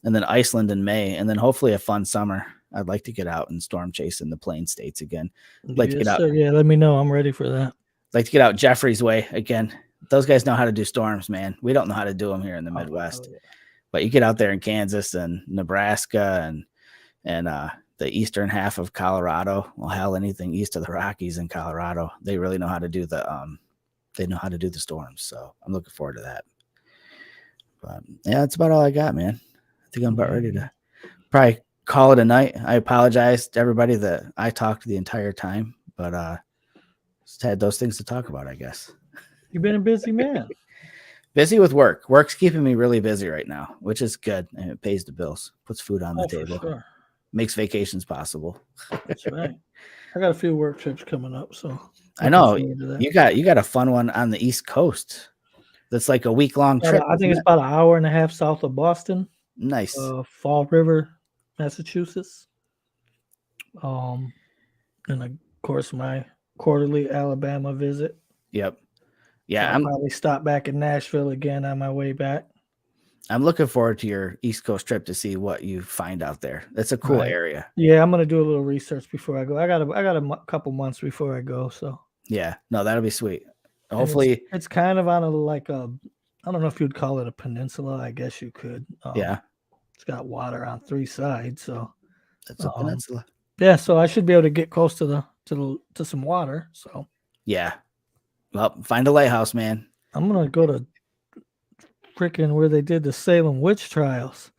then Iceland in May, and then hopefully a fun summer. I'd like to get out and storm chase in the Plain States again. Like to get out. Yeah, let me know. I'm ready for that. Like to get out Jeffrey's way again. Those guys know how to do storms, man. We don't know how to do them here in the Midwest. Yeah. But you get out there in Kansas and Nebraska and the eastern half of Colorado. Well, hell, anything east of the Rockies in Colorado, they really know how to do the storms. So I'm looking forward to that. But yeah, that's about all I got, man. I think I'm about ready to probably call it a night. I apologize to everybody that I talked the entire time, but just had those things to talk about, I guess. You've been a busy man. Busy with work. Work's keeping me really busy right now, which is good. And it pays the bills, puts food on the table, sure. Makes vacations possible. That's right. I got a few work trips coming up, so I know you got a fun one on the East Coast. That's like a week-long trip. I think it's about an hour and a half south of Boston. Nice. Fall River, Massachusetts. And of course my quarterly Alabama visit. Yep. Yeah, I'll probably stop back in Nashville again on my way back. I'm looking forward to your East Coast trip to see what you find out there. That's a cool area. Yeah, I'm gonna do a little research before I go. I got a couple months before I go, so yeah, no, that'll be sweet. Hopefully, it's kind of on I don't know if you'd call it a peninsula. I guess you could. Yeah, it's got water on three sides, so that's a peninsula. Yeah, so I should be able to get close to some water. So yeah, well, find a lighthouse, man. I'm gonna go to freaking where they did the Salem witch trials.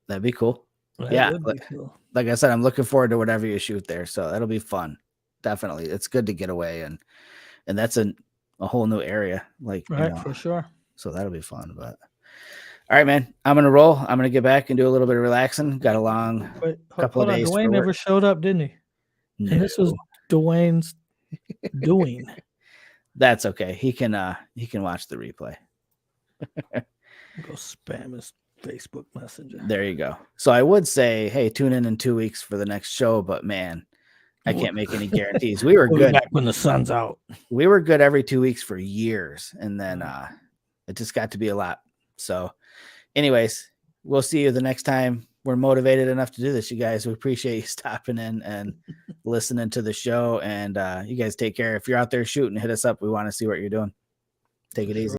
That'd be cool. Like I said, I'm looking forward to whatever you shoot there. So that'll be fun. Definitely. It's good to get away and that's a whole new area. Like for sure. So that'll be fun. But all right, man. I'm gonna roll. I'm gonna get back and do a little bit of relaxing. Got a long couple of days. Dwayne never showed up, didn't he? No. And this was Dwayne's doing. That's okay. He can watch the replay. Go spam his Facebook Messenger. There you go. So I would say, hey, tune in 2 weeks for the next show, but man, I can't make any guarantees. We were good back when the sun's out. We were good every 2 weeks for years, and then it just got to be a lot. So, anyways, we'll see you the next time we're motivated enough to do this, you guys. We appreciate you stopping in and listening to the show, and you guys take care. If you're out there shooting, hit us up. We want to see what you're doing. Take it easy.